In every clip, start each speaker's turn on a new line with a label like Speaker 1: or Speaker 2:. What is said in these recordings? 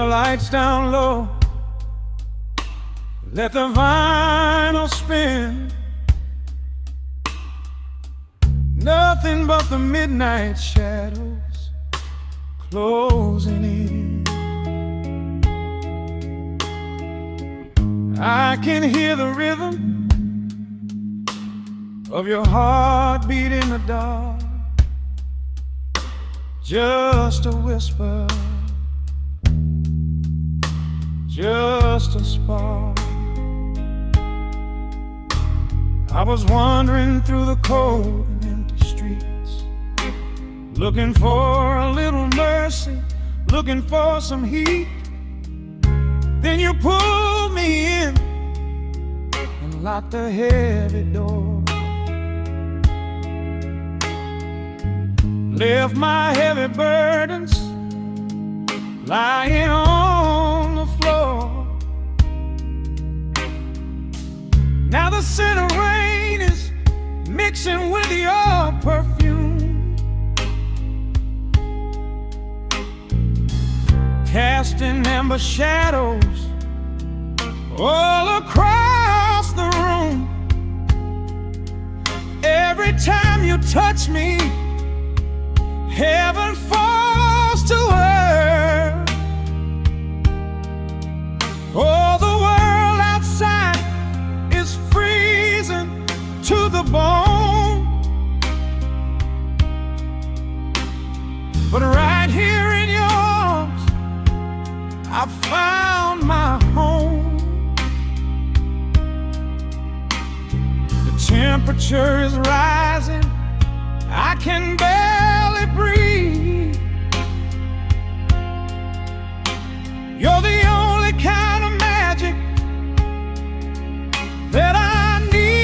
Speaker 1: the lights down low, let the vinyl spin. Nothing but the midnight shadows closing in. I can hear the rhythm of your heartbeat in the dark, just a whisper, just a spark. I was wandering through the cold and empty streets, looking for a little mercy, looking for some heat. Then you pulled me in and locked the heavy door, left my heavy burdens lying on the floor. Now the scent of rain is mixing with your perfume, casting amber shadows all across the room. Every time you touch me, heaven falls to earth. Oh, the world outside is freezing to the bone, but right here in your arms I found my home. The temperature is rising, I can barely breathe. You're the only kind of magic that I need.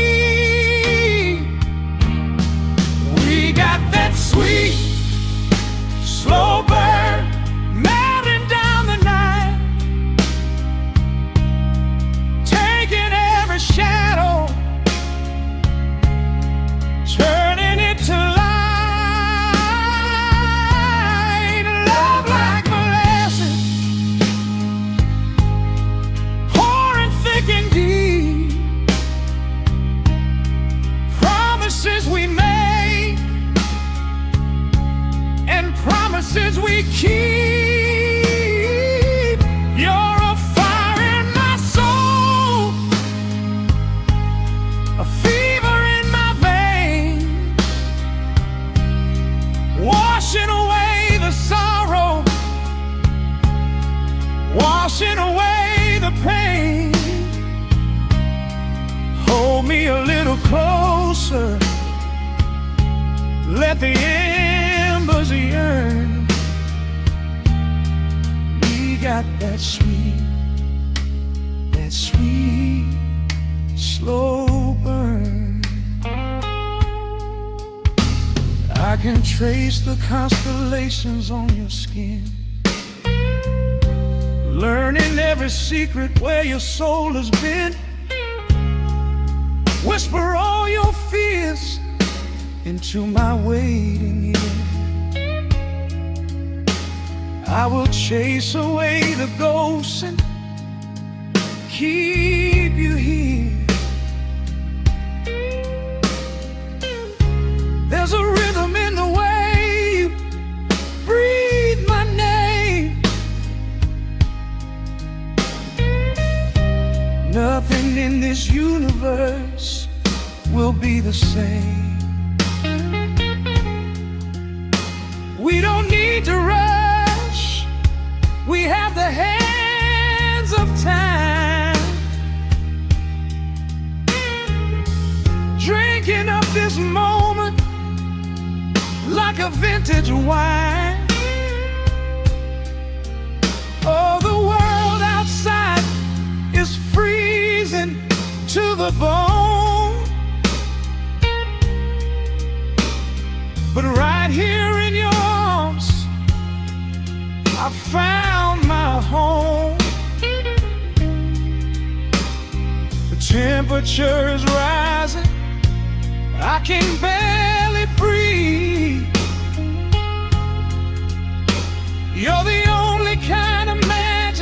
Speaker 1: We got that sweet, slow burn melting down the night, taking every shadow, turning it to light. Love like molasses, pouring thick and deep. Promises we make and promises we keep. You're a fire in my soul, a fever in my veins, washing away the sorrow, washing away the pain. Hold me a little closer, let the embers yearn. We got that sweet, slow burn. I can trace the constellations on your skin, learning every secret where your soul has been. Whisper all your fears into my waiting ear. I will chase away the ghosts and keep you here. There's a rhythm in the way you breathe my name. Nothing in this universe will be the same. We don't need to rush, we have the hands of time, drinking up this moment like a vintage wine. Oh, the world outside is freezing to the bone, but right here in your arms I found my home. The temperature is rising, I can barely breathe. You're the only kind of magic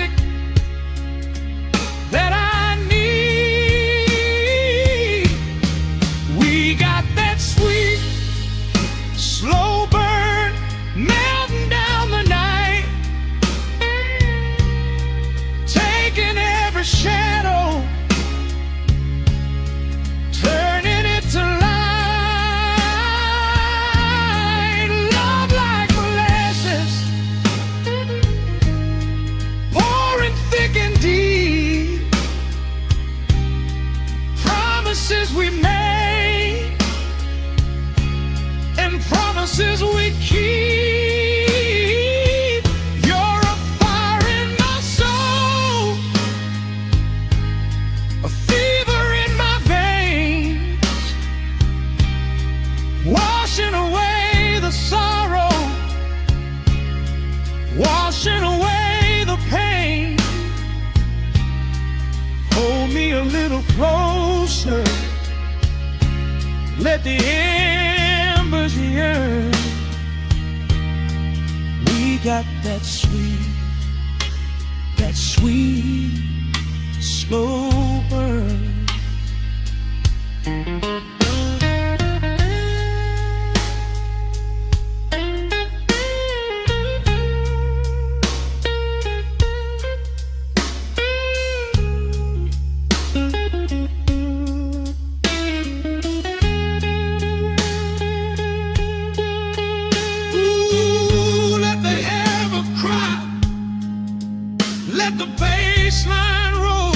Speaker 1: and promises we keep. You're a fire in my soul, a fever in my veins, washing away the sorrow, washing away the pain. Hold me a little closer, let the embers yearn. We got that sweet, slow burn. Let the bass line roll.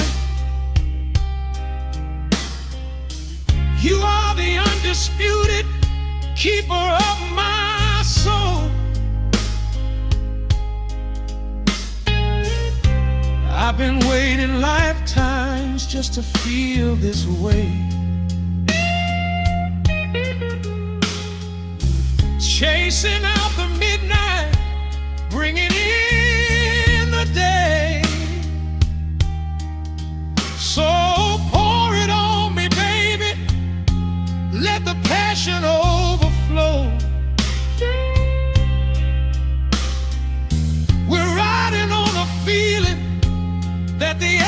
Speaker 1: You are the undisputed keeper of my soul. I've been waiting lifetimes just to feel this way. Chasing out the midnight, bringing in the day. So pour it on me, baby, let the passion overflow. We're riding on a feeling that the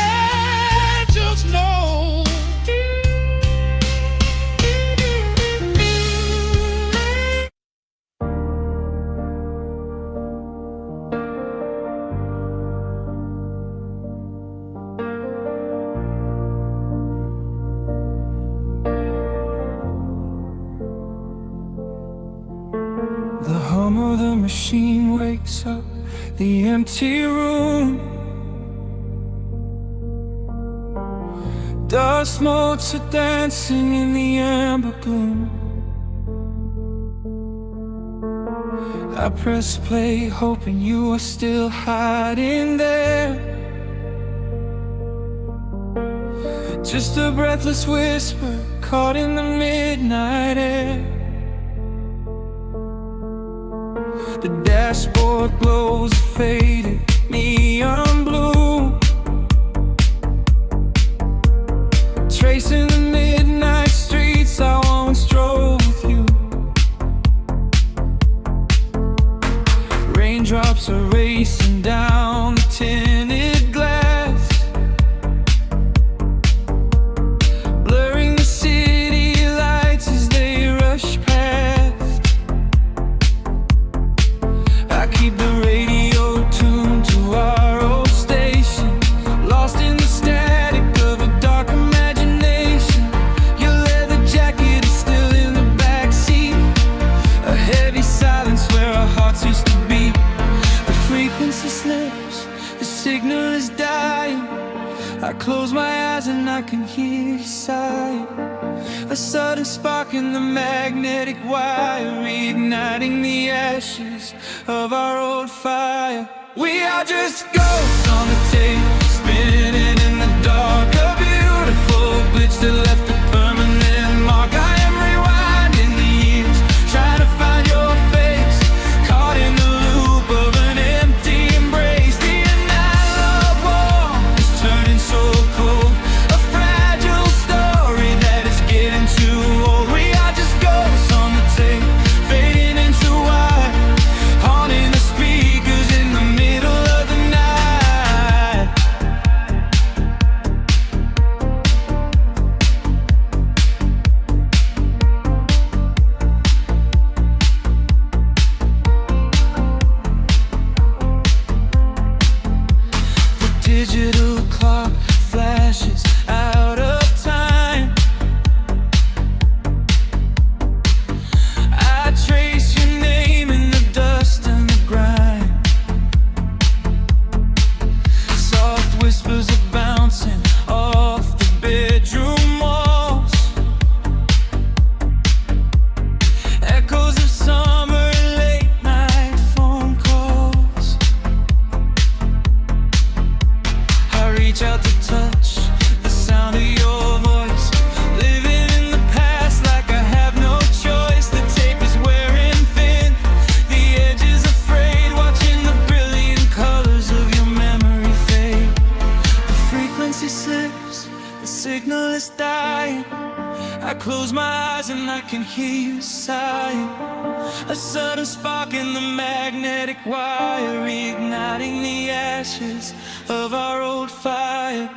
Speaker 1: angels know. The hum of the machine wakes up the empty room. Dust motes are dancing in the amber gloom. I press play, hoping you are still hiding there. Just a breathless whisper caught in the midnight air. The dashboard glows a faded neon blue, tracing the midnight streets I once drove with you. Raindrops are racing down the tinted glass, blurring the city lights as they rush past. I keep the radio tuned to our old station, lost in the static of a dark imagination. Your leather jacket is still in the backseat, a heavy silence where our hearts used to beat. The frequency slips, the signal is dying. I close my eyes and I can hear you sighing. A sudden spark in the magnetic wire, reigniting the ashes of our old fire. We are just ghosts on the tape, spinning in the dark. A beautiful glitch that left a permanent mark. I am rewinding the years, trying to find your face, caught in the loop of an empty embrace. The analog warmth is turning so cold, a fragile story that is getting too old. We are just ghosts on the tape, fading into white, haunting the speakers in the middle of the night. close my eyes and I can hear you sighing. A sudden spark in the magnetic wire, reigniting the ashes of our old fire.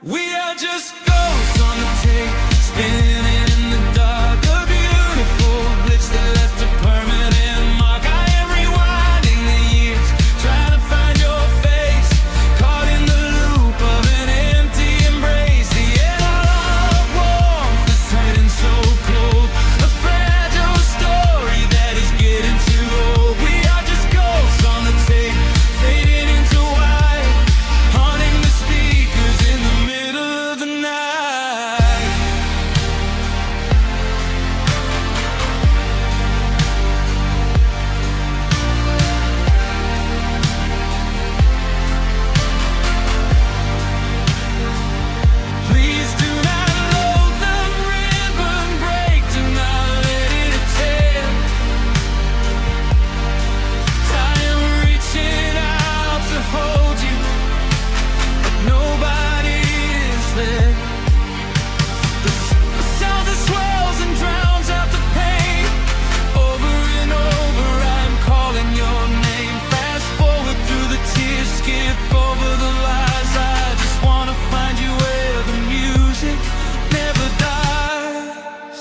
Speaker 1: We are just ghosts on the tape, spinning in the dark. A beautiful blitz that left a permanent mark. I am rewinding the years, trying to find your face, caught in the loop of an empty embrace. The air of warmth is turning so cold, a fragile story that is getting too old. We are just ghosts on the tape, fading into white, haunting the speakers in the middle of the night. Please do not load the ribbon break, do not let it tear. I am reaching out to hold you, but nobody is there. The sound that swells and drowns out the pain. Over and over I'm calling your name. Fast forward through the tears, skip over the lies. I just wanna find you where the music never dies.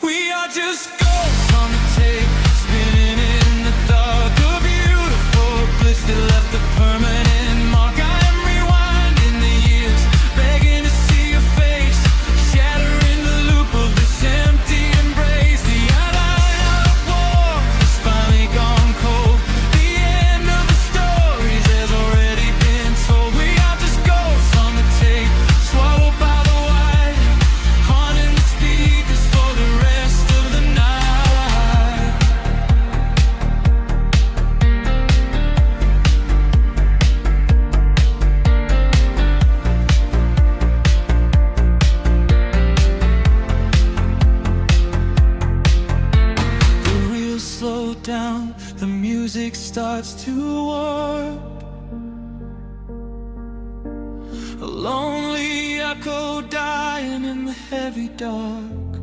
Speaker 1: We are just ghosts on the tape, spinning in the dark. A beautiful bliss that left a permanent mark. I am rewinding the years, begging to see your face, shattering the loop of this empty embrace. The outline of war has finally gone cold. The end of the stories has already been told. We are just ghosts on the tape, swallowed by the wire, haunting the speakers for the rest of the night. The reels slow down, the music starts to warp. A lonely echo dying in the heavy dark.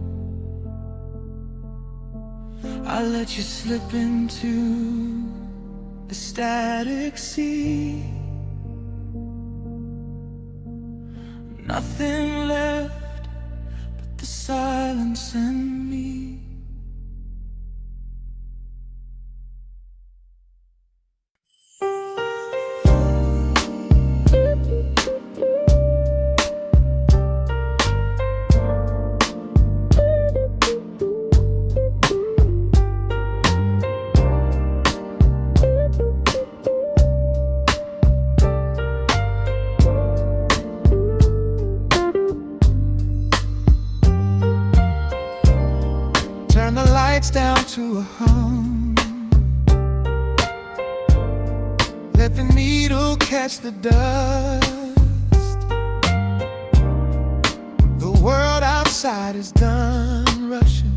Speaker 1: I let you slip into the static sea. Nothing left but the silence and me. Turn the lights down to a hum. Let the needle catch the dust. The world outside is done rushing.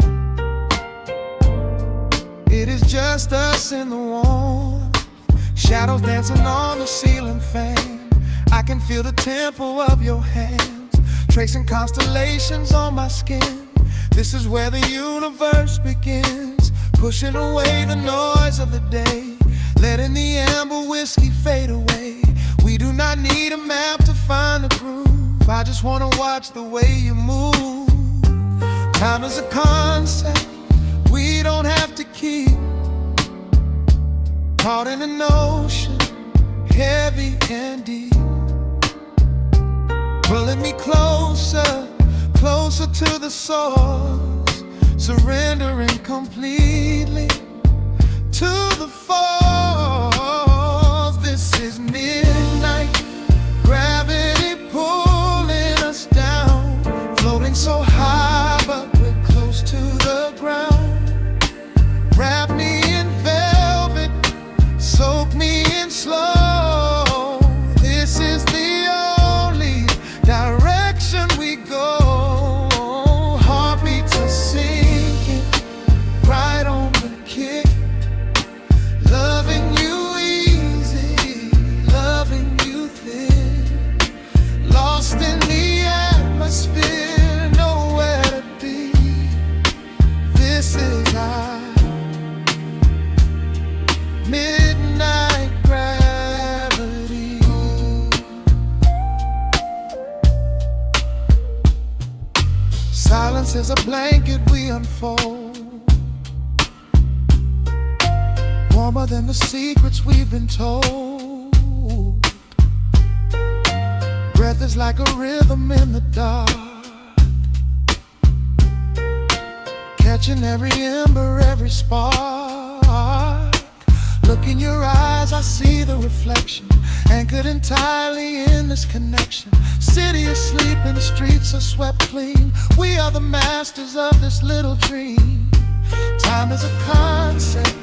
Speaker 1: It is just us in the warmth, shadows dancing on the ceiling fan. I can feel the tempo of your hands, tracing constellations on my skin. This is where the universe begins, pushing away the noise of the day, letting the amber whiskey fade away. We do not need a map to find the groove. I just wanna watch the way you move. Time is a concept we don't have to keep. Caught in an ocean, heavy and deep, pulling me closer, closer to the source, surrendering completely to the force. This is midnight, gravity pulling us down, floating so high but we're close to the ground. Wrap me in velvet, soak me in slow. This is the only direction we go. Heartbeats are sinking right on the kick. Love as a blanket we unfold, warmer than the secrets we've been told. Breath is like a rhythm in the dark, catching every ember, every spark. Look in your eyes, I see the reflection, anchored entirely in this connection. City is sleeping, streets are swept clean. We are the masters of this little dream. Time is a concept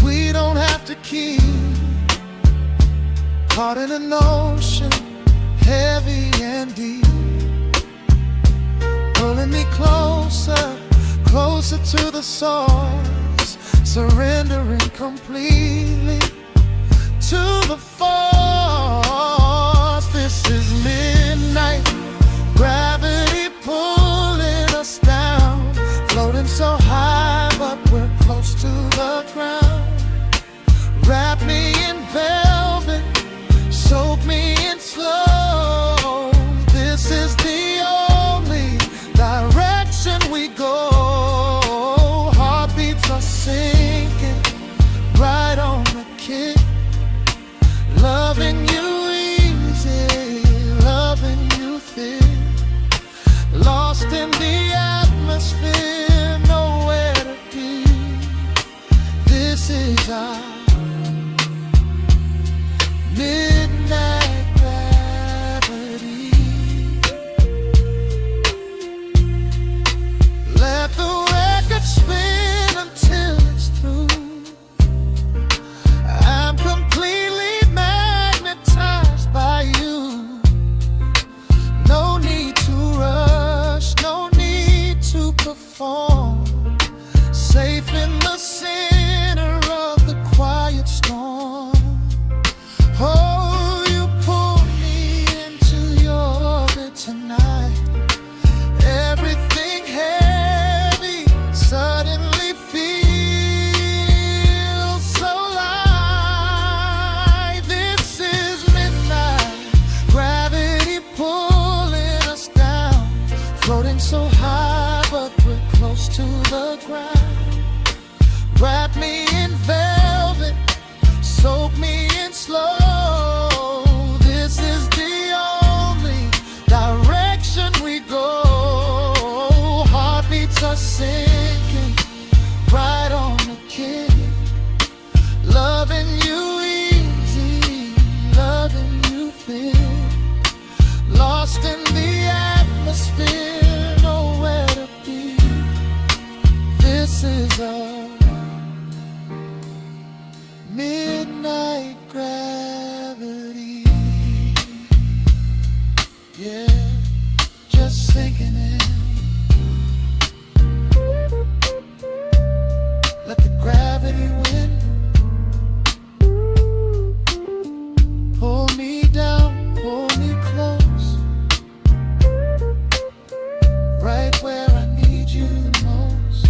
Speaker 1: we don't have to keep, caught in an ocean, heavy and deep, pulling me closer, closer to the source, surrendering completely to the force. This is midnight, gravity pulling us down, floating so high but we're close to the ground. Wrap me in velvet, soak me in slow. This is the only direction we go. Heartbeats are sinking right on the kick. Loving you easy, loving you thick. Lost in the atmosphere, nowhere to be. This is our midnight gravity. Let the record spin until it's through. I'm completely magnetized by you. No need to rush, no need to perform. Safe in the center of the quiet storm. Oh, you pull me into your orbit tonight. Everything heavy suddenly feels so light. This is midnight, gravity pulling us down, floating so high but we're close to the ground. Wrap me in velvet, soak me in slow. This is the only direction we go. Heartbeats are sinking right on the kick. Loving you easy, loving you thick. Lost in the atmosphere, nowhere to be. This is our midnight gravity. Yeah, just sinking in. Let the gravity win. Pull me down, pull me close, right where I need you the most.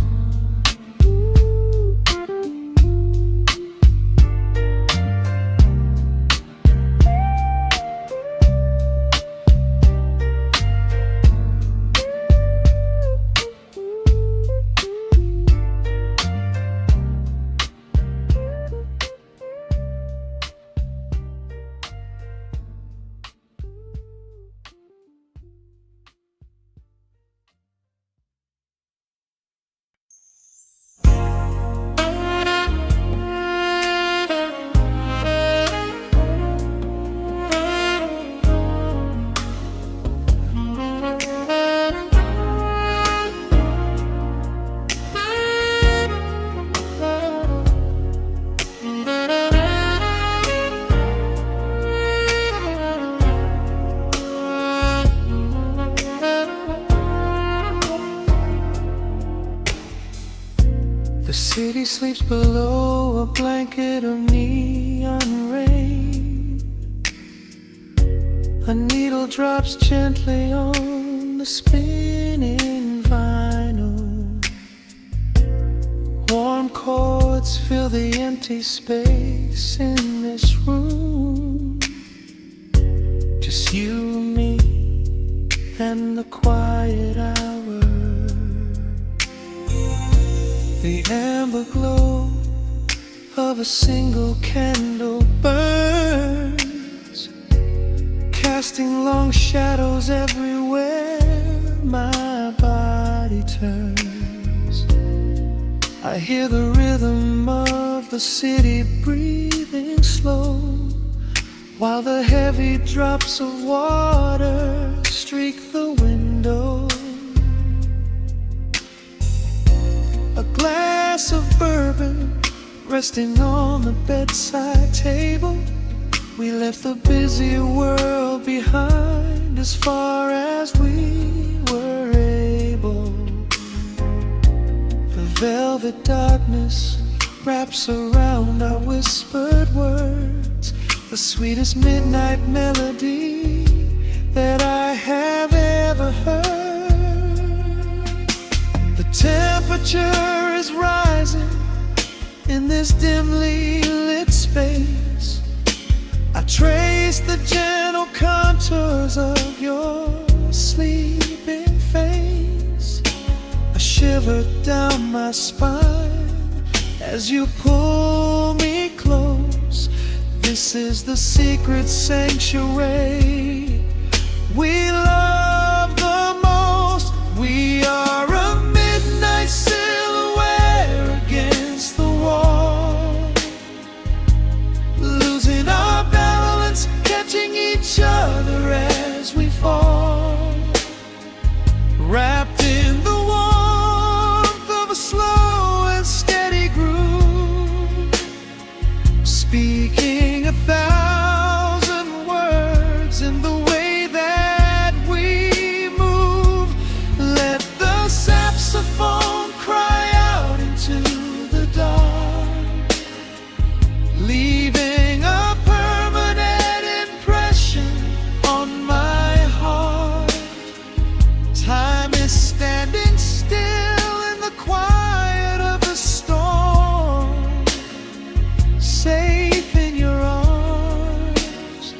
Speaker 1: The city sleeps below a blanket of neon rain. A needle drops gently on the spinning vinyl. Warm chords fill the empty space in this room. Just you, me, and the quiet hours. The amber glow of a single candle burns, casting long shadows everywhere my body turns. I hear the rhythm of the city breathing slow, while the heavy drops of water streak the window. A glass of bourbon resting on the bedside table. We left the busy world behind as far as we were able. The velvet darkness wraps around our whispered words, the sweetest midnight melody that I have ever heard. The temperature is rising in this dimly lit space. I trace the gentle contours of your sleeping face. A shiver down my spine as you pull me close. This is the secret sanctuary we love the most. We are a midnight silhouette against the wall, losing our balance, catching each other as we fall, wrapped in the warmth of a slow and steady groove, speaking 1,000 words in the way that we move. Let the saxophone cry out into the dark, leaving a permanent impression on my heart. Time is standing still in the quiet of the storm, safe in your arms,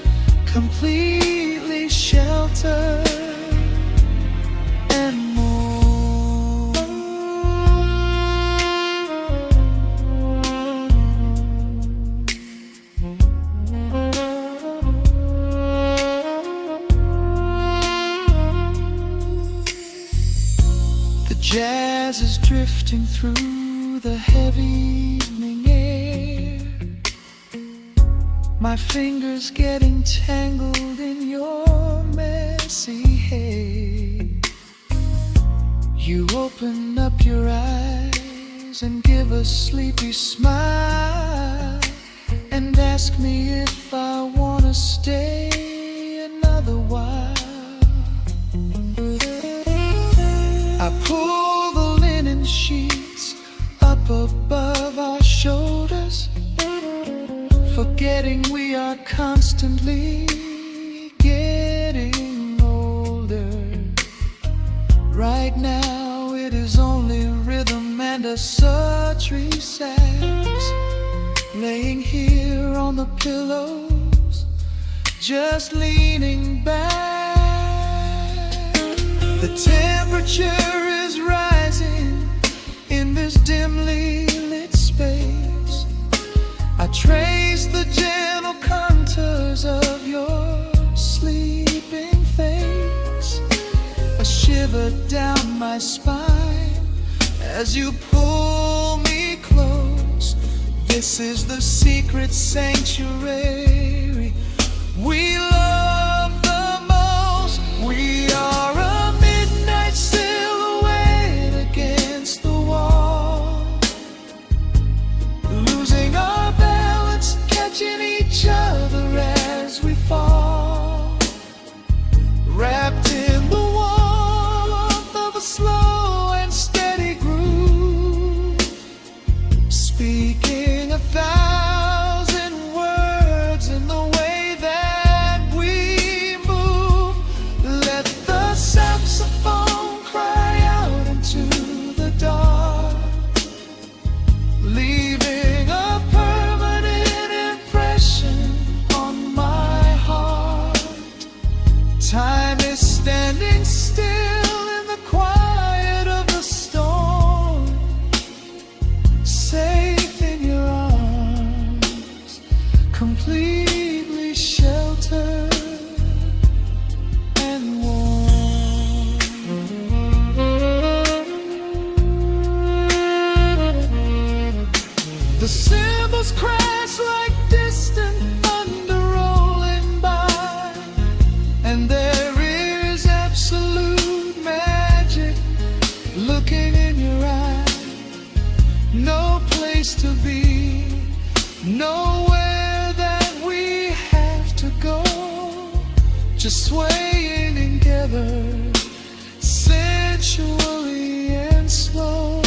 Speaker 1: completely sheltered and more. The jazz is drifting through the heavy evening air, my fingers getting tangled in your messy hair. You open up your eyes and give a sleepy smile, and ask me if I wanna stay another while. I pull the linen sheets up above our shoulders, forgetting we are constantly getting older. Right now it is only rhythm and a sultry sax, laying here on the pillows, just leaning back. The temperature is rising in this dimly lit space. I trace the gentle contours of your sleeping face. A shiver down my spine as you pull me close. This is the secret sanctuary we love the most. We are a midnight silhouette against the wall, losing our balance, catching each other as we fall, wrapped in the warmth of a slow and steady groove, speaking 1,000 words in the way that completely sheltered and warm. The cymbals crash like distant thunder rolling by, and there is absolute magic looking in your eye. No place to be, nowhere that we have to go, just swaying together, sensually and slow.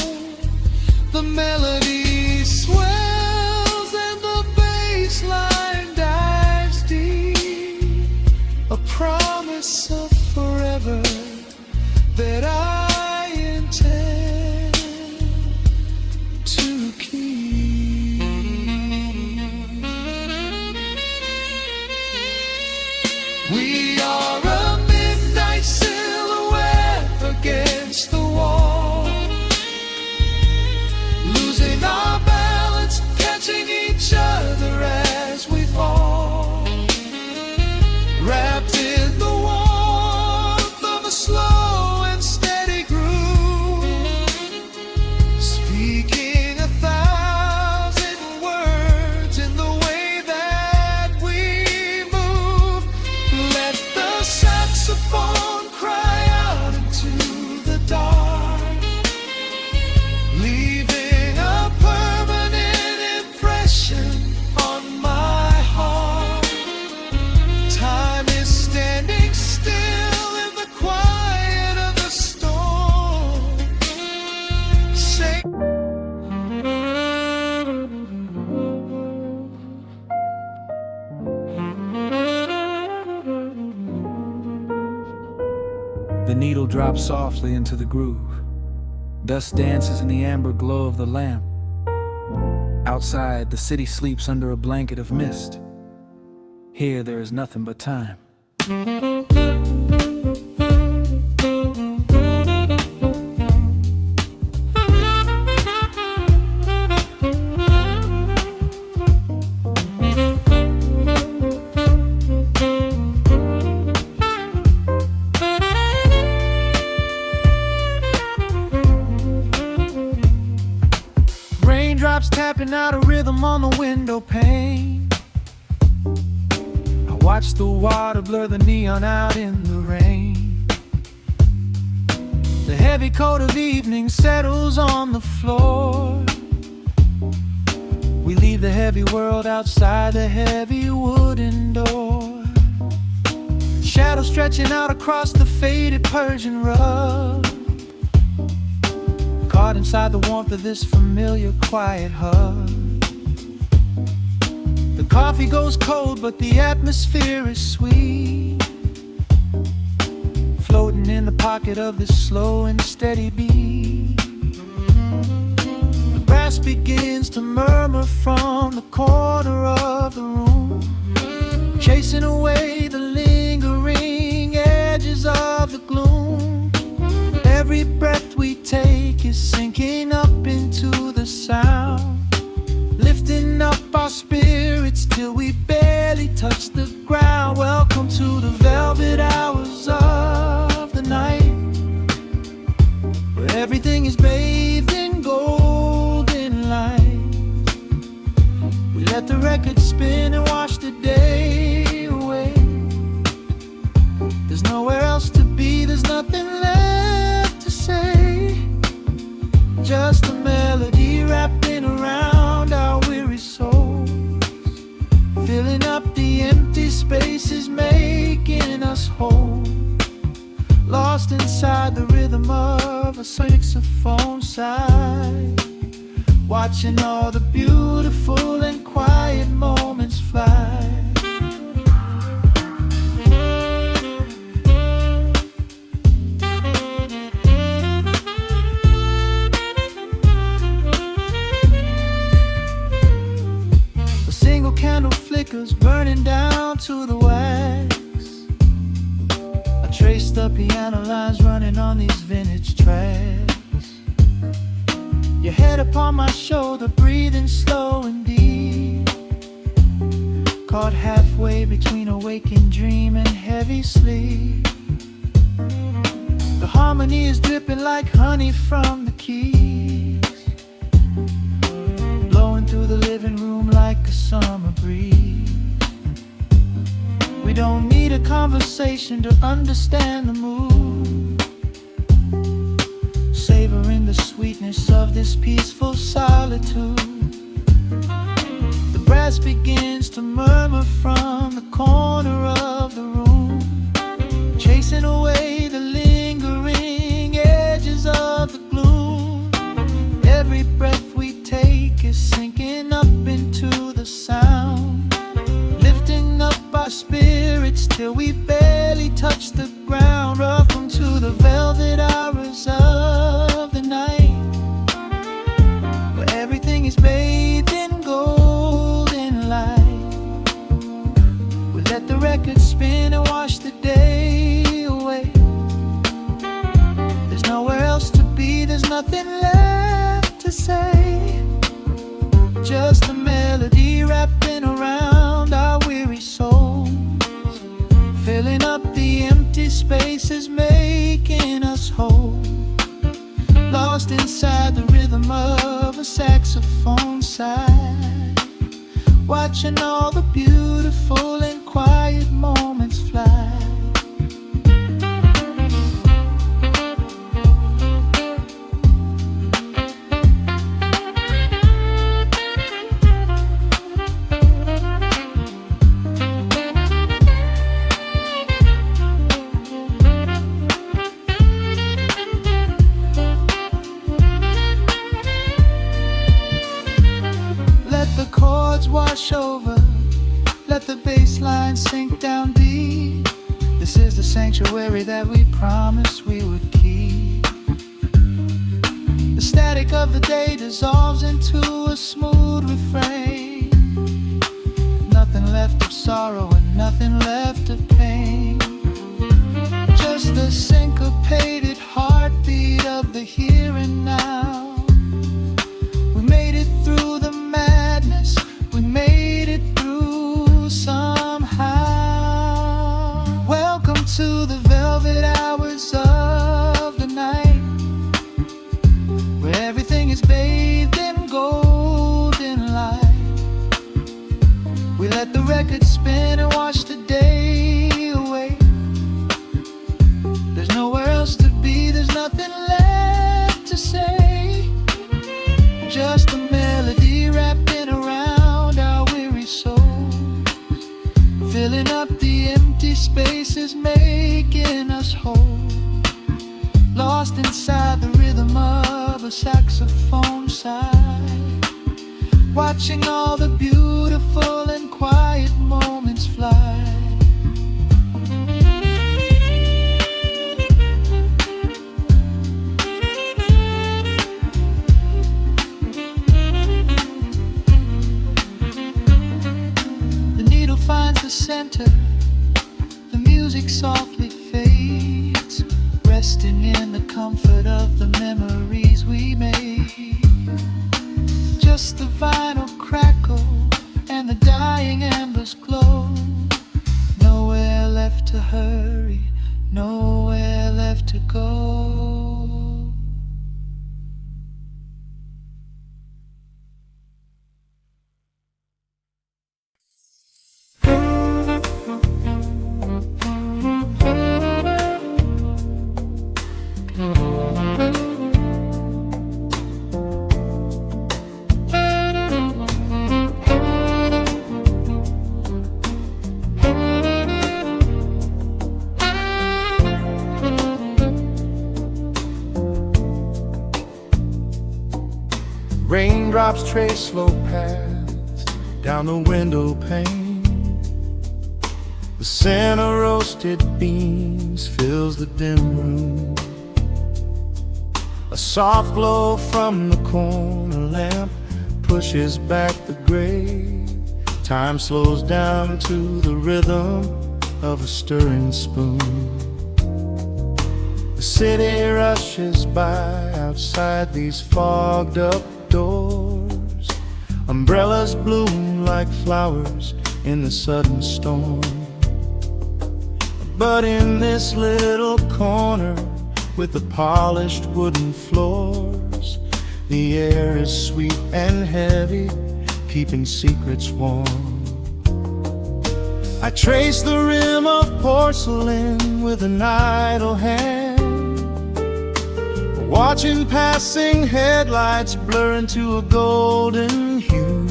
Speaker 1: The melody swells and the bass line dives deep, a promise of forever that I intend to keep. We are a midnight silhouette against the wall, losing our balance, catching each other as we fall, wrapped in the warmth of a slow and steady groove, speaking 1,000 words in the way that we move. Let the saxophone cry out into the dark, leaving a permanent impression on my heart. Time is standing still in the quiet of the storm. Say
Speaker 2: The needle drops softly into the groove. Dust dances in the amber glow of the lamp. Outside, the city sleeps under a blanket of mist. Here, there is nothing but time.
Speaker 1: raindrops tapping out a rhythm on the window pane. I watch the water blur the neon out in the rain. The heavy coat of evening settles on the floor. We leave the heavy world outside the heavy wooden door. Shadows stretching out across the faded Persian rug, caught inside the warmth of this familiar quiet hug. The coffee goes cold, but the atmosphere is sweet, floating in the pocket of this slow and steady beat. The brass begins to murmur from the corner of the room, chasing away the lingering edges of the gloom. Every breath we take is sinking up into the sound, lifting up our spirits till we barely touch the ground. Welcome to the velvet hours of the night, where everything is bathed in golden light. We let the record spin and wash the day away. There's nowhere else to be, there's nothing left to say. Just a melody wrapping around our weary souls, filling up the empty spaces, making us whole. Lost inside the rhythm of a saxophone sigh, watching all the beautiful and quiet moments fly. Candle flickers burning down to the wax. I trace the piano lines running on these vintage tracks. Your head upon my shoulder, breathing slow and deep,
Speaker 3: caught halfway between a waking dream and heavy sleep. The harmony is dripping like honey from the keys, blowing through the living room like a summer breeze. We don't need a conversation to understand the mood, savoring the sweetness of this peaceful solitude. The brass begins to murmur from the corner of the room, chasing away the lingering edges of the gloom. Every breath we take is sinking up into the sound, lifting up our spirits till we barely touch the ground. Welcome to the velvet hours of the night, where everything is bathed in golden light. We let the record spin and wash the day away. There's nowhere else to be, there's nothing left to say. Just a melody wrapping around our weary souls, filling up the empty spaces, making us whole. Lost inside the rhythm of a saxophone sigh, watching all the beautiful and quiet moments fly. Wash over, let the bass line sink down deep. This is the sanctuary that we promised we would keep. The static of the day dissolves into a smooth refrain. Nothing left of sorrow and nothing left of pain, just the syncopated heartbeat of the here and now. We made it through the madness, we made it through somehow. Welcome to the velvet hours of the night, where everything is bathed in golden light. We let the record spin and wash the day away. There's nowhere else to be, there's nothing left to say. Just a melody wrapping around our weary souls, filling up the empty spaces, making us whole. Lost inside the rhythm of a saxophone sigh, watching all the beautiful and quiet moments fly. Finds the center, the music softly fades, resting in the comfort of the memories we made. Just the vinyl crackle and the dying embers glow. Nowhere left to hurry, nowhere left to go.
Speaker 1: Raindrops trace slow paths down the window pane. The scent of roasted beans fills the dim room. A soft glow from the corner lamp pushes back the gray. Time slows down to the rhythm of a stirring spoon. The city rushes by outside these fogged up doors. Umbrellas bloom like flowers
Speaker 3: in the sudden storm. But in this little corner with the polished wooden floors, the air is sweet and heavy, keeping secrets warm. I trace the rim of porcelain with an idle hand, watching passing headlights blur into a golden hue.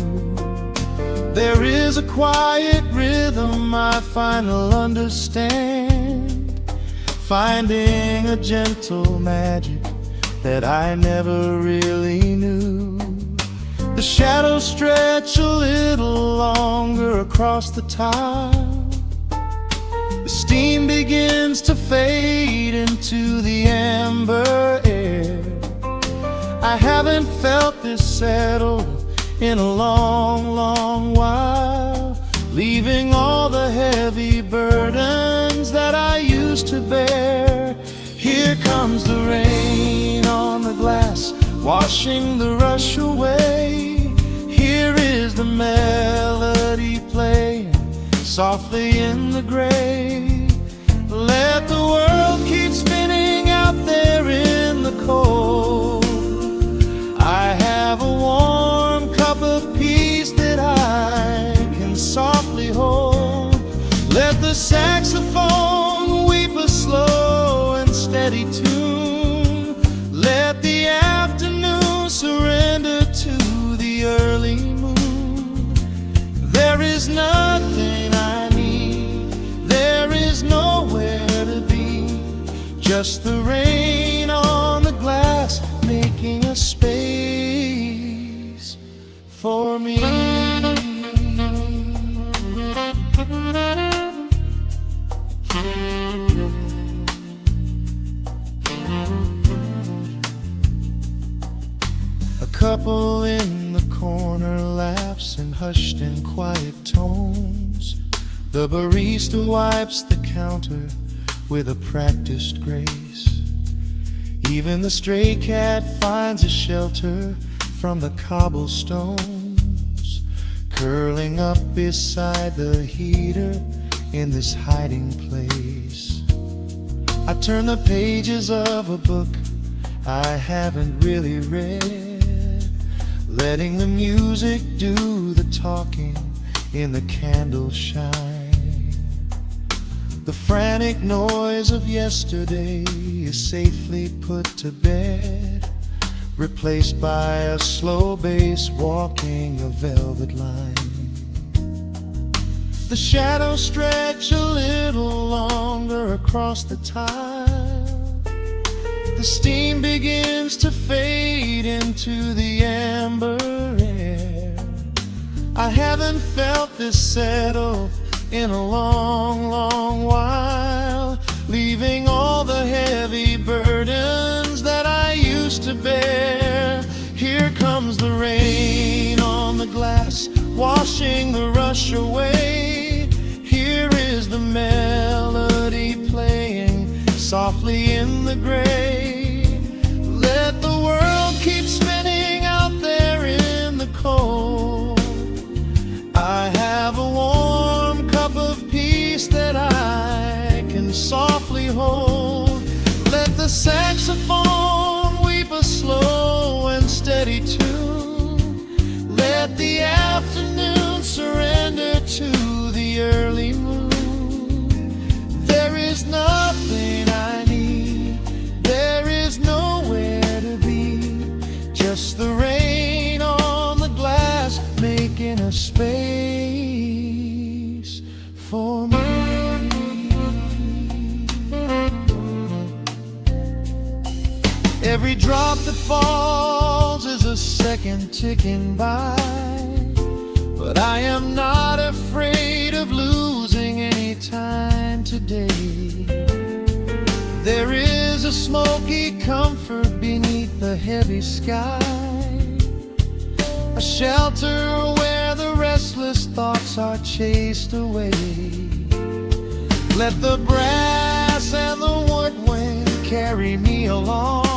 Speaker 3: There is a quiet rhythm I finally understand, finding a gentle magic that I never really knew. The shadows stretch a little longer across the tile. The steam begins to fade into the amber air. I haven't felt this settled in a long, long while, leaving all the heavy burdens that I used to bear. Here comes the rain on the glass, washing the rush away. Here is the melody playing softly in the gray. Let the world keep spinning out there in the cold. I have a warm cup of peace that I can softly hold. Let the saxophone weep a slow and steady tune. Let the afternoon surrender to the early moon. There is nothing I need, there is nowhere to be, just the rain on the glass making a space for me. A couple in the corner laughs in hushed and quiet tones. The barista wipes the counter with a practiced grace. Even the stray cat finds a shelter from the cobblestones, curling up beside the heater in this hiding place. I turn the pages of a book I haven't really read, letting the music do the talking in the candle shine. The frantic noise of yesterday is safely put to bed, replaced by a slow bass walking a velvet line. The shadows stretch a little longer across the tile. The steam begins to fade into the amber air. I haven't felt this settle in a long, long while, leaving all the heavy burdens that I used to bear. Here comes the rain on the glass, washing the rush away. Here is the melody playing softly in the gray. Let the world keep spinning out there in the cold. I have a warm cup of peace that I can softly hold. Let the saxophone weep a slow and steady tune. Let the afternoon surrender to the early moon. There is nothing I need, there is nowhere to be, just the rain on the glass making a space for me. Every drop that falls is a second ticking by, but I am not afraid of losing any time today. There is a smoky comfort beneath the heavy sky, a shelter where the restless thoughts are chased away. Let the brass and the woodwind carry me along,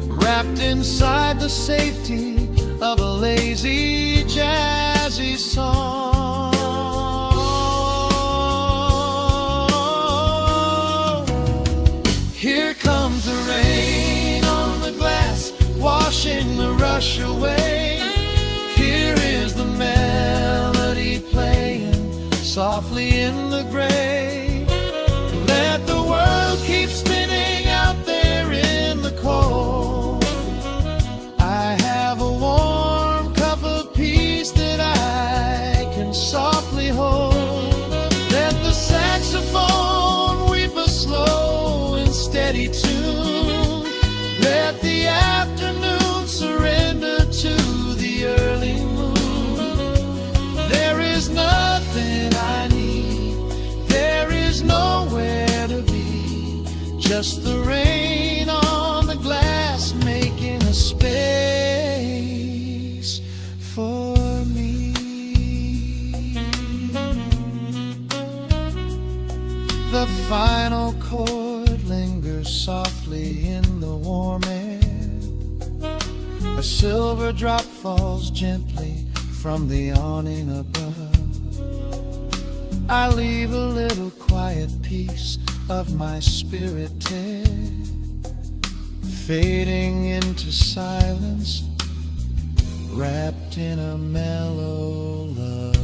Speaker 3: wrapped inside the safety of a lazy, jazzy song. wishing to rush away. Here is the melody playing softly in the gray. Let the world keep spinning out there in the cold. I have a warm cup of peace that I can softly hold. Let the saxophone weep a slow and steady tune. Let the afternoon surrender to the early moon. There is nothing I need, there is nowhere to be, just the rain on the glass making a space for me. The final chord lingers softly in the warm air. A silver drop falls gently from the awning above. I leave a little quiet piece of my spirit tear, fading into silence, wrapped in a mellow love.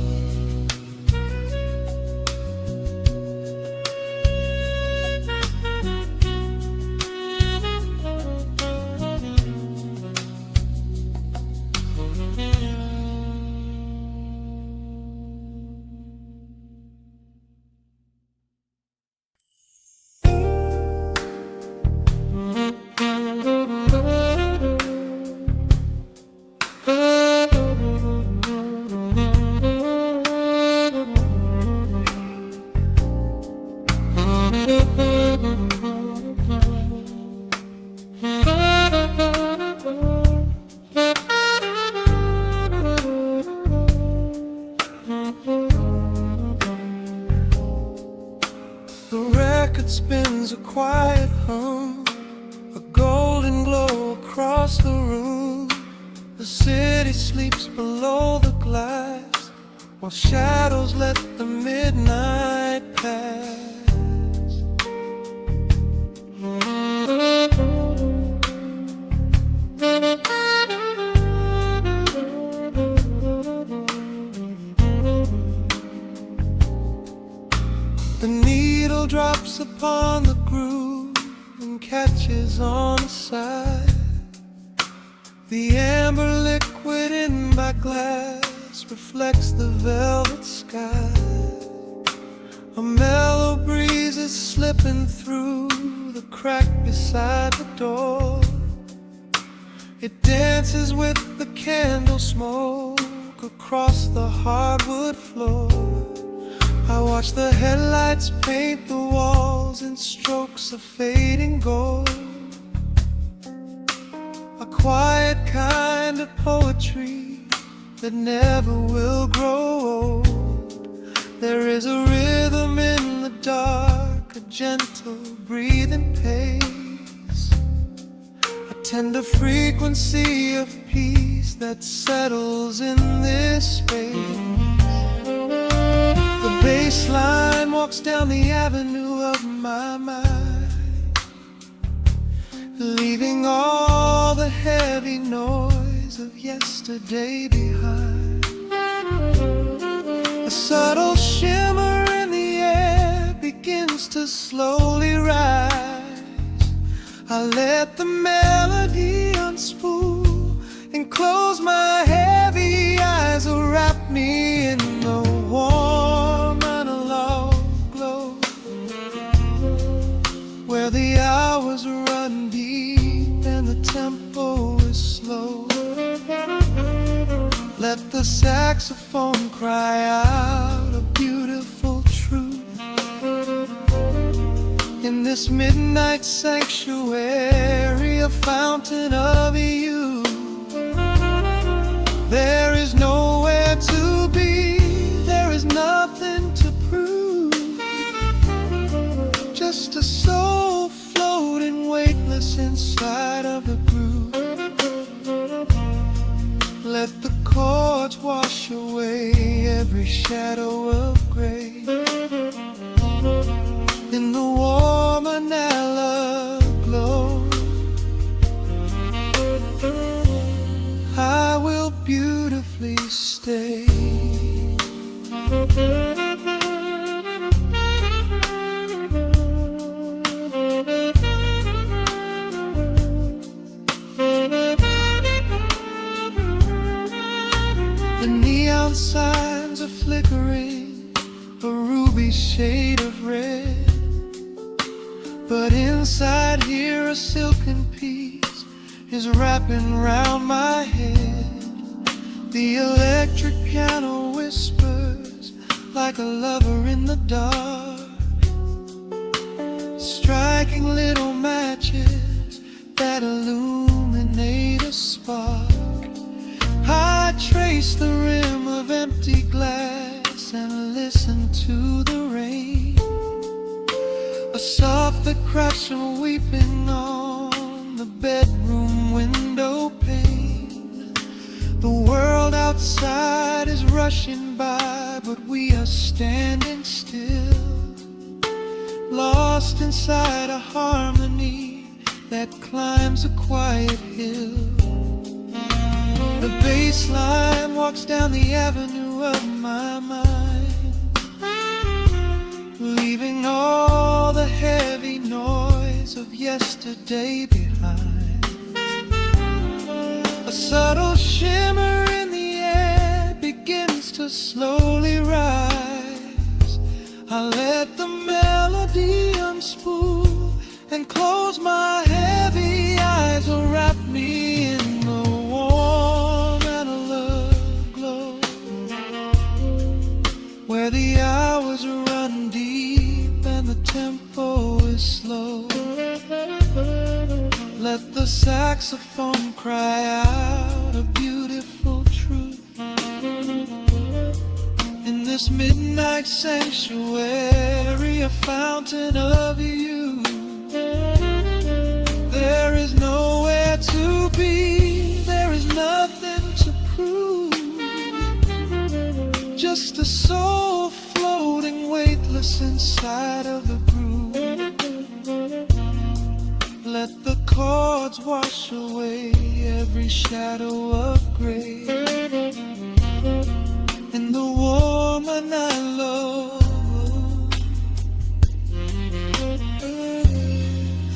Speaker 3: The record spins a quiet hum, a golden glow across the room. The city sleeps below the glass, while shadows let the midnight pass. The needle drops upon the groove and catches on the side. The amber liquid in my glass reflects the velvet sky. A mellow breeze is slipping through the crack beside the door. It dances with the candle smoke across the hardwood floor. I watch the headlights paint the walls in strokes of fading gold. A quiet kind of poetry that never will grow old. There is a rhythm in the dark, a gentle breathing pace, a tender frequency of peace that settles in this space. The bass line walks down the avenue of my mind, leaving all the heavy noise of yesterday behind. A subtle shimmer in the air begins to slowly rise. I let the melody unspool and close my heavy eyes, will wrap me in the warm analog glow, where the hours run deep and the tempo is slow. Let the saxophone cry out a beautiful truth in this midnight sanctuary, a fountain of youth. There is nowhere to be, there is nothing to prove, just a soul floating weightless inside of the groove. Let the chords wash away every shadow of gray in the warm analog glow. beautifully stay. The neon signs are flickering, a ruby shade of red. But inside here a silken peace is wrapping round my head. The electric piano whispers like a lover in the dark, striking little matches that illuminate a spark. I trace the rim of empty glass and listen to the rain, a soft that cracks from weeping on the bedroom window pane. The world outside is rushing by, but we are standing still, lost inside a harmony that climbs a quiet hill. The bass line walks down the avenue of my mind, leaving all the heavy noise of yesterday behind. A subtle shimmer in the air begins to slowly rise. I let the melody unspool and close my heavy eyes, will wrap me in the warm analog glow, where the hours run deep and the tempo is slow. Let the saxophone cry out a beautiful truth in this midnight sanctuary, a fountain of youth. There is nowhere to be, there is nothing to prove, just a soul floating weightless inside of the groove. Let the chords wash away every shadow of gray. In the woman I love,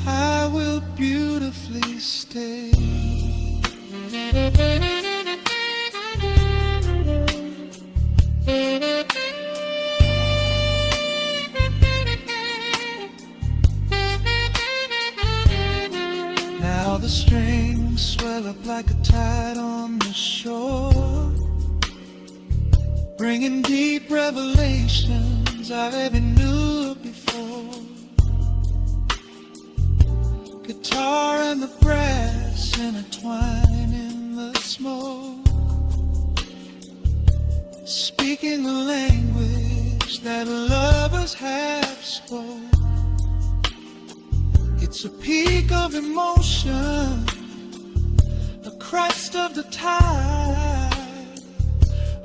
Speaker 3: I will beautifully stay. Now the strings swell up like a tide on the shore, bringing deep revelations I've ever knew before. Guitar and the brass intertwine in the smoke, speaking the language that lovers have spoke. It's a peak of emotion, a crest of the tide,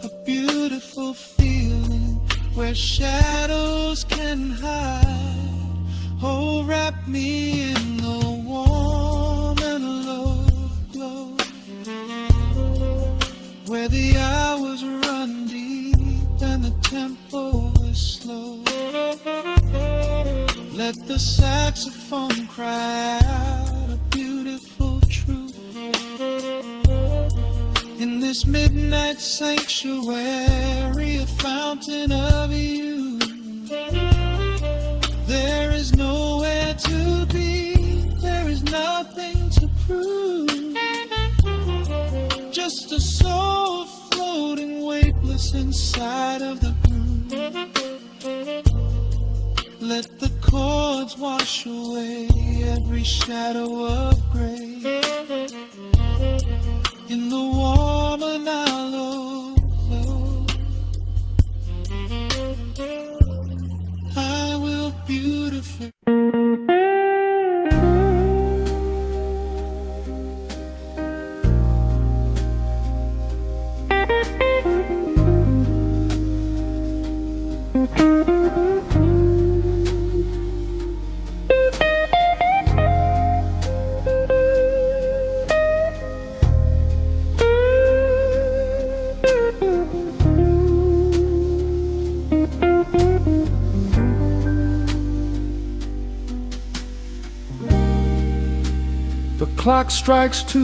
Speaker 3: a beautiful feeling where shadows can hide. Oh, wrap me in the warm analog glow, where the hours run deep and the tempo is slow. Let the saxophone cry out a beautiful truth in this midnight sanctuary, a fountain of youth. There is nowhere to be, there is nothing to prove, just a soul floating weightless inside of the groove. Let the chords wash away every shadow of gray. In the warm and hollow glow, I will beautifully.
Speaker 1: clock strikes 2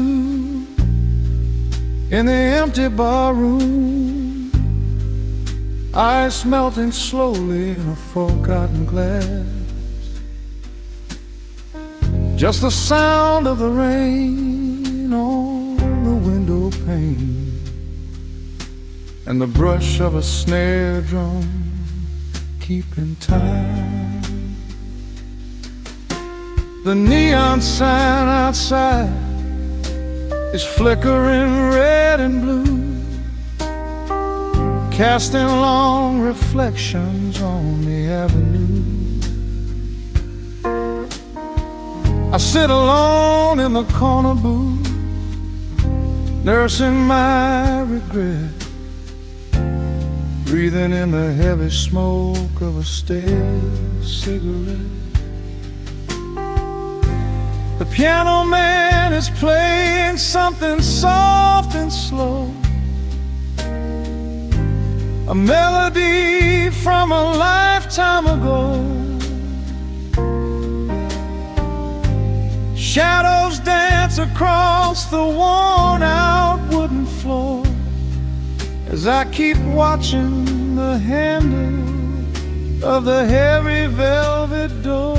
Speaker 1: in the empty bar room, ice melting slowly in a forgotten glass. Just the sound of the rain on the window pane and the brush of a snare drum keeping time. The neon sign outside is flickering red and blue, casting long reflections on the avenue. I sit alone in the corner booth, nursing my regret, breathing in the heavy smoke of a stale cigarette. The piano man is playing something soft and slow, a melody from a lifetime ago. Shadows dance across the worn-out wooden floor as I keep watching the handle of the heavy velvet door.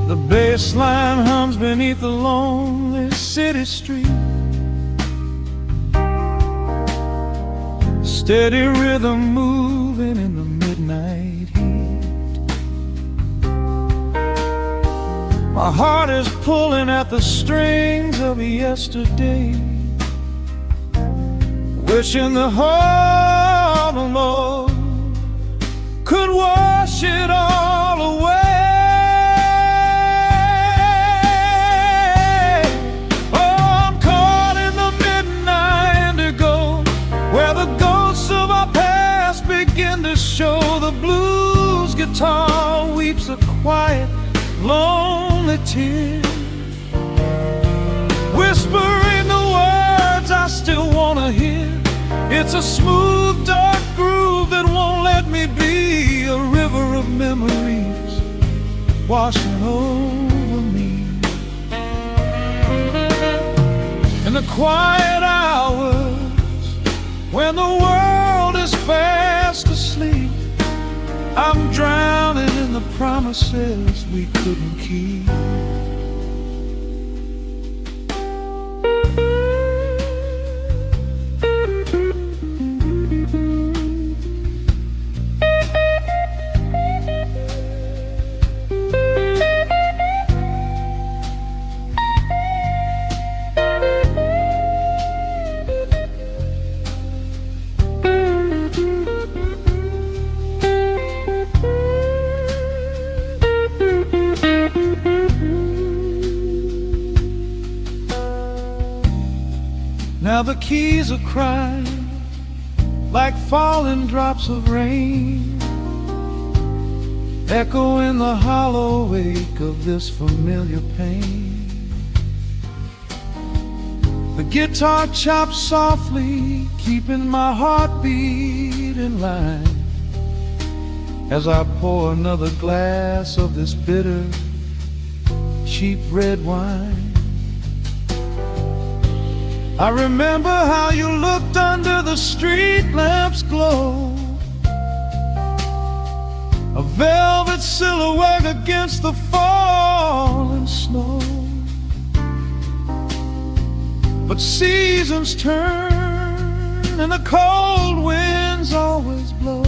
Speaker 1: The bass line hums beneath the lonely city street, steady rhythm moving in the midnight heat. My heart is pulling at the strings of yesterday, wishing the heart alone could wash it all away. Show the blues guitar weeps a quiet, lonely tear, whispering the words I still wanna hear. It's a smooth, dark groove that won't let me be, a river of memories washing over me. In the quiet hours when the world is fast asleep, I'm drowning in the promises we couldn't keep. Now the keys are crying like falling drops of rain, echo in the hollow wake of this familiar pain. The guitar chops softly, keeping my heartbeat in line as I pour another glass of this bitter, cheap red wine. I remember how you looked under the street lamp's glow, a velvet silhouette against the falling snow. But seasons turn and the cold winds always blow,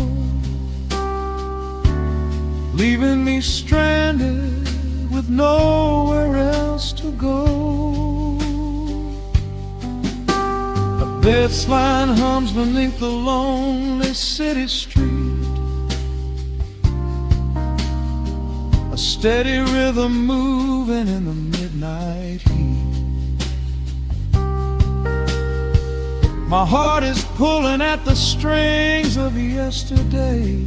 Speaker 1: leaving me stranded with nowhere else to go. Bass line hums beneath the lonely city street, a steady rhythm moving in the midnight heat. My heart is pulling at the strings of yesterday,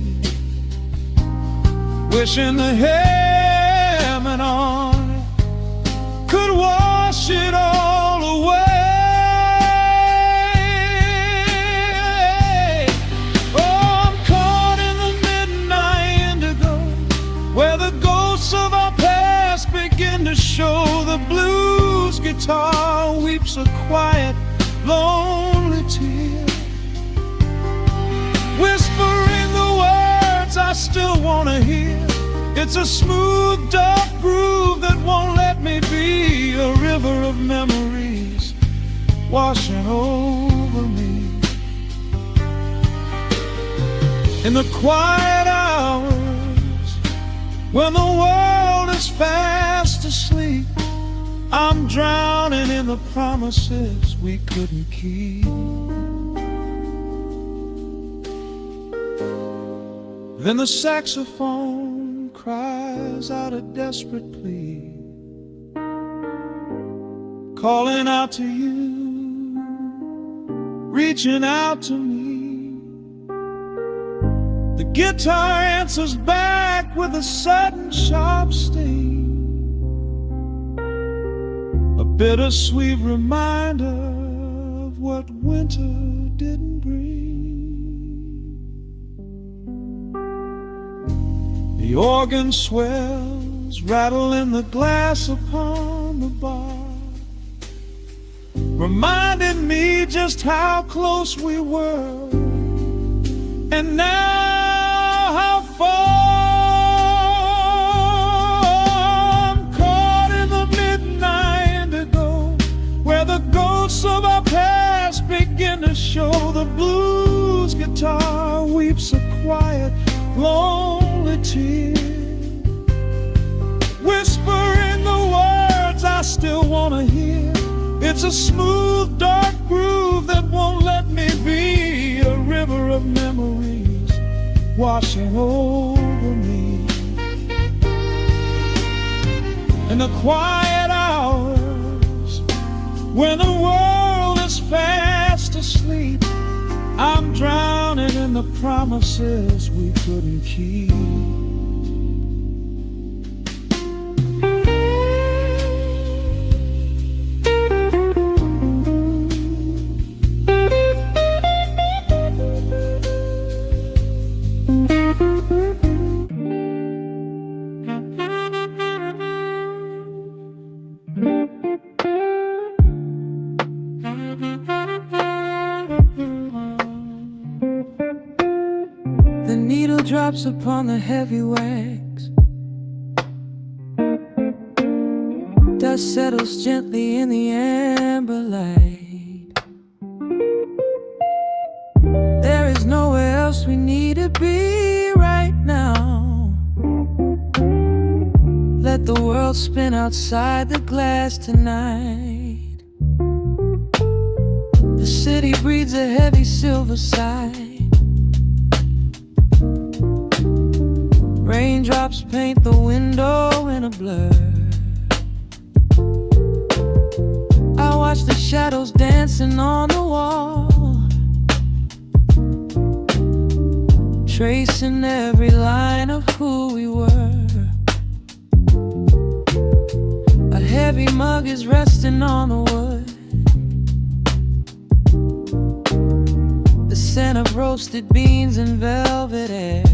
Speaker 1: wishing the hammer on it could wash it all away. Where the ghosts of our past begin weeps a quiet, lonely tear, whispering the words I still wanna hear. It's a smooth, dark groove that won't let me be, a river of memories washing over me. In the quiet hours, when the world is fast asleep, I'm drowning in the promises we couldn't keep. Then the saxophone cries out a desperate plea, calling out to you, reaching out to me. The guitar answers back with a sudden sharp sting, a bittersweet reminder of what winter didn't bring. The organ swells, rattling the glass upon the bar, reminding me just how close we were, and now how far. I'm caught in the midnight indigo, where the ghosts of our past begin to show. The blues guitar weeps a quiet, lonely tear, whispering the words I still wanna hear. It's a smooth, dark groove that won't let me be, a river of memories washing over me. In the quiet hours, when the world is fast asleep, I'm drowning in the promises we couldn't keep.
Speaker 3: The needle drops upon the heavy wax. Dust settles gently in the amber light. There is nowhere else we need to be right now. Let the world spin outside the glass tonight. The city breathes a heavy silver sigh. Raindrops paint the window in a blur. I watch the shadows dancing on the wall, tracing every line of who we were. A heavy mug is resting on the wood, the scent of roasted beans and velvet air.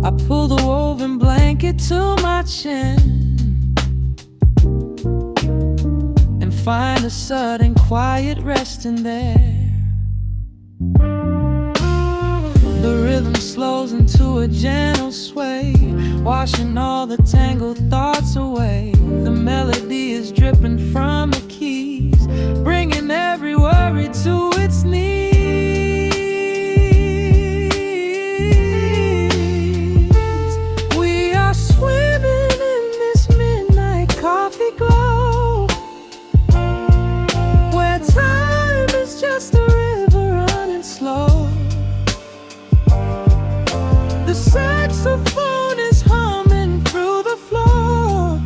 Speaker 3: I pull the woven blanket to my chin and find a sudden quiet resting there. The rhythm slows into a gentle sway, washing all the tangled thoughts away. The melody is dripping from the keys, bringing every worry to its knees. The saxophone is humming through the floor,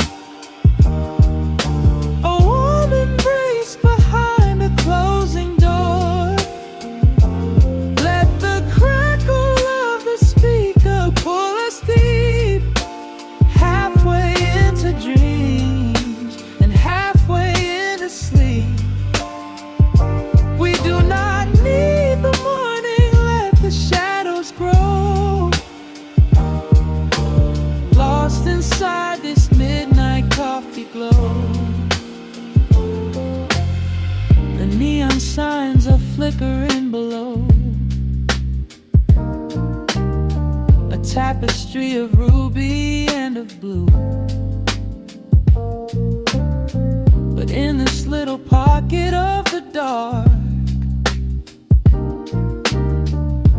Speaker 3: a warm embrace behind a closing door. Let the crackle of the speaker pull us deep, halfway into dreams and halfway into sleep. We do not need the morning, let the shadows grow. Lost inside this midnight coffee glow. signs are flickering below. A tapestry of ruby and of blue. But in this little pocket of the dark,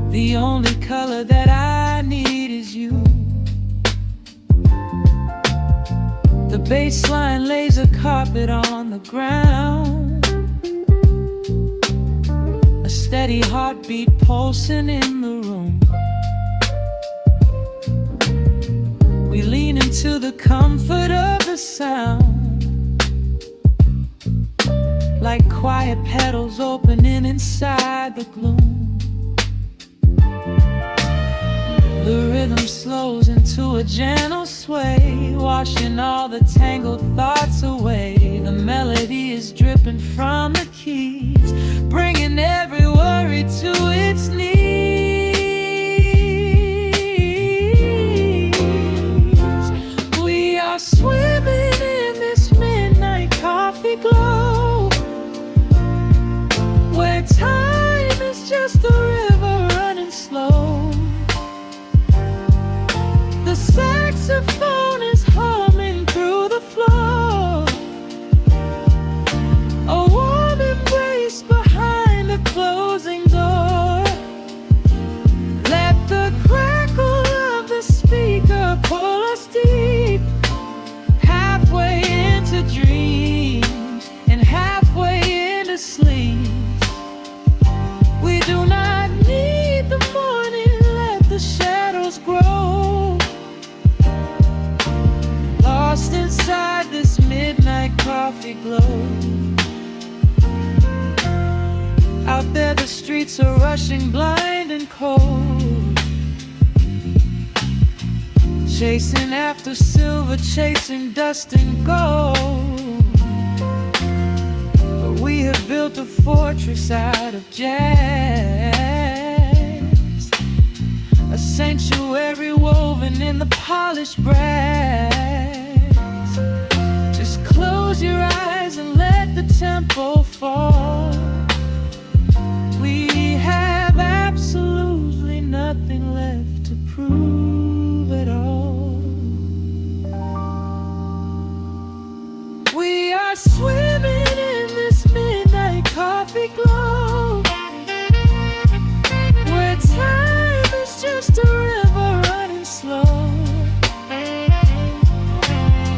Speaker 3: the only color that I need is you. The bass line lays a carpet on the ground, a steady heartbeat pulsing in the room. We lean into the comfort of the sound, like quiet petals opening inside the gloom. The rhythm slows into a gentle sway, washing all the tangled thoughts away. The melody is dripping from the keys, bringing every worry to its knees. We are swimming in this midnight coffee glow, where time is just a river running slow. The saxophone is humming through the floor, a warm embrace behind a closing door. Let the crackle of the speaker pull us deep, halfway into dreams and halfway into sleep. We do not need the morning, let the shadows grow. Lost inside this midnight coffee glow. Out there the streets are rushing blind and cold, chasing after silver, chasing dust and gold. But we have built a fortress out of jazz, a sanctuary woven in the polished brass. Just close your eyes and let the tempo fall. We have absolutely nothing left to prove at all. We are swimming in this midnight coffee glow, where time is just a river running slow.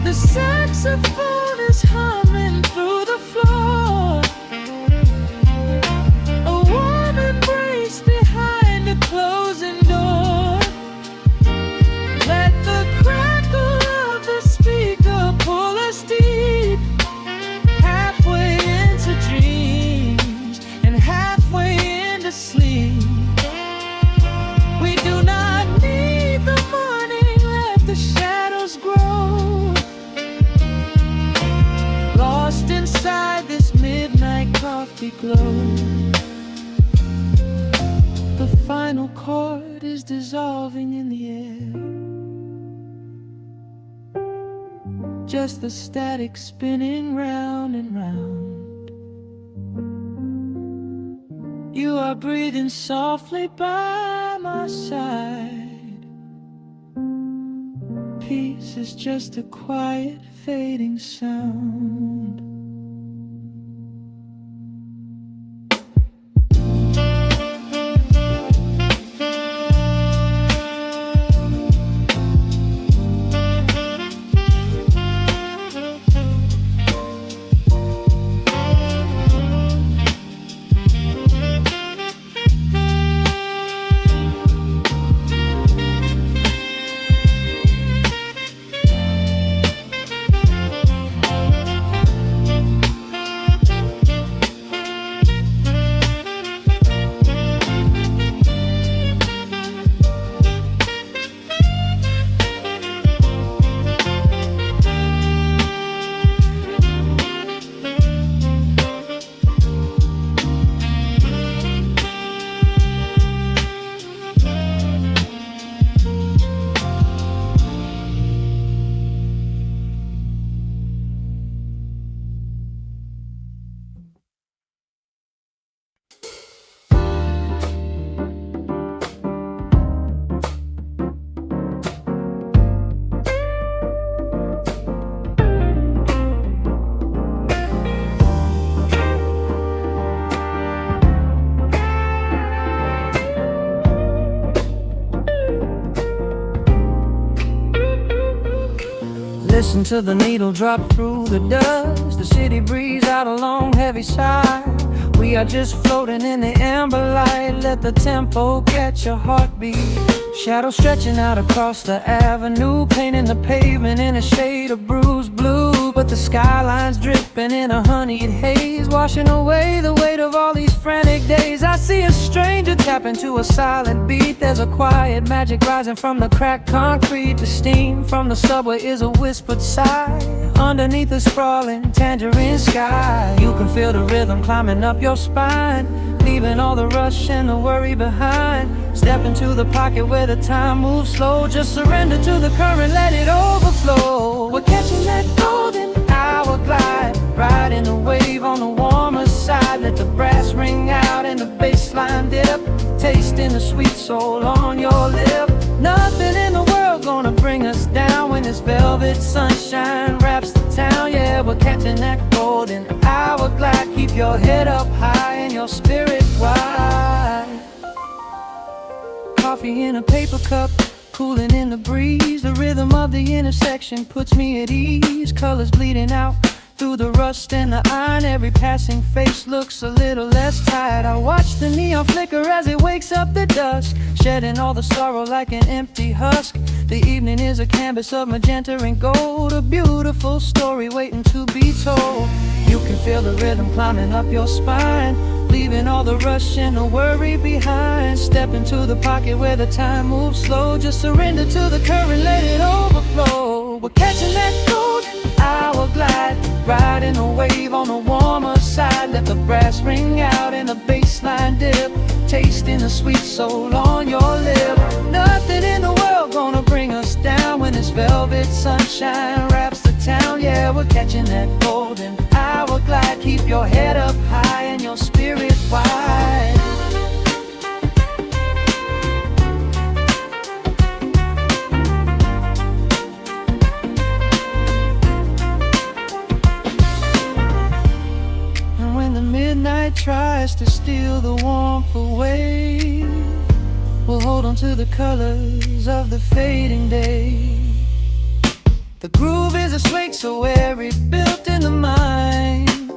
Speaker 3: The saxophone is humming through the floor, a warm embrace behind a closing door. Let the crackle of the speaker pull us deep, halfway into dreams and halfway into sleep. We do not need the morning, let the shadows grow. Lost inside this midnight coffee glow. The final chord is dissolving in the air, just the static spinning round and round. You are breathing softly by my side. Peace is just a quiet fading sound. Listen to the needle drop through the dust. The city breeze out a long heavy sigh. We are just floating in the amber light. Let the tempo catch your heartbeat. Shadows stretching out across the avenue, painting the pavement in a shade of bruised blue. But the skyline's dripping in a honeyed haze, washing away the weight of all these frantic days. I see a stranger tap into a silent beat. There's a quiet magic rising from the cracked concrete. The steam from the subway is a whispered sigh underneath the sprawling tangerine sky. You can feel the rhythm climbing up your spine, leaving all the rush and the worry behind. Step into the pocket where the time moves slow. Just surrender to the current, let it overflow. We're catching that golden hour glide, riding a wave on the warmer side. Let the brass ring out and the bass line dip, tasting the sweet soul on your lip. Nothing in the world gonna bring us down when this velvet sunshine wraps the town. Yeah, we're catching that golden hour glide. Keep your head up high and your spirit wide. Coffee in a paper cup, cooling in the breeze. The rhythm of the intersection puts me at ease. Colors bleeding out through the rust and the iron. Every passing face looks a little less tired. I watch the neon flicker as it wakes up the dusk, shedding all the sorrow like an empty husk. The evening is a canvas of magenta and gold, a beautiful story waiting to be told. You can feel the rhythm climbing up your spine, leaving all the rush and the worry behind. Step into the pocket where the time moves slow. Just surrender to the current, let it overflow. We're catching that golden hour glide, riding a wave on the warmer side. Let the brass ring out and the bass line dip, tasting the sweet soul on your lip. Nothing in the world gonna bring us down when this velvet sunshine wraps the town. Yeah, we're catching that golden hour glide. Keep your head up high and your spirit wide. And when the midnight tries to steal the warmth away, we'll hold on to the colors of the fading day. The groove is a swing so airy, built in the mind,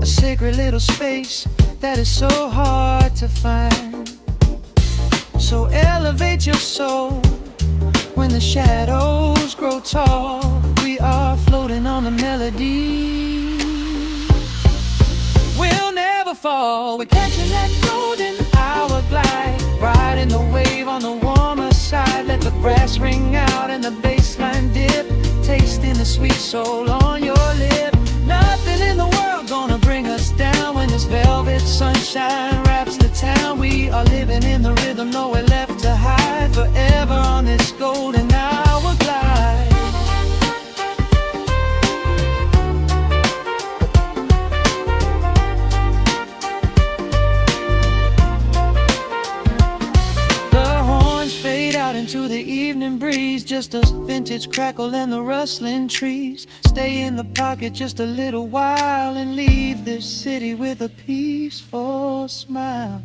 Speaker 3: a sacred little space that is so hard to find. So elevate your soul when the shadows grow tall. We are floating on the melody, we'll never fall. We're catching that golden hour glide, riding the wave on the warmer side. Let the brass ring out and the bass line dip, tasting the sweet soul on your lip. Nothing in the world gonna bring us down when this velvet sunshine wraps the town. We are living in the rhythm, nowhere left to hide, forever on this golden hour glide. Into the evening breeze, just a vintage crackle and the rustling trees. Stay in the pocket just a little while and leave this city with a peaceful smile.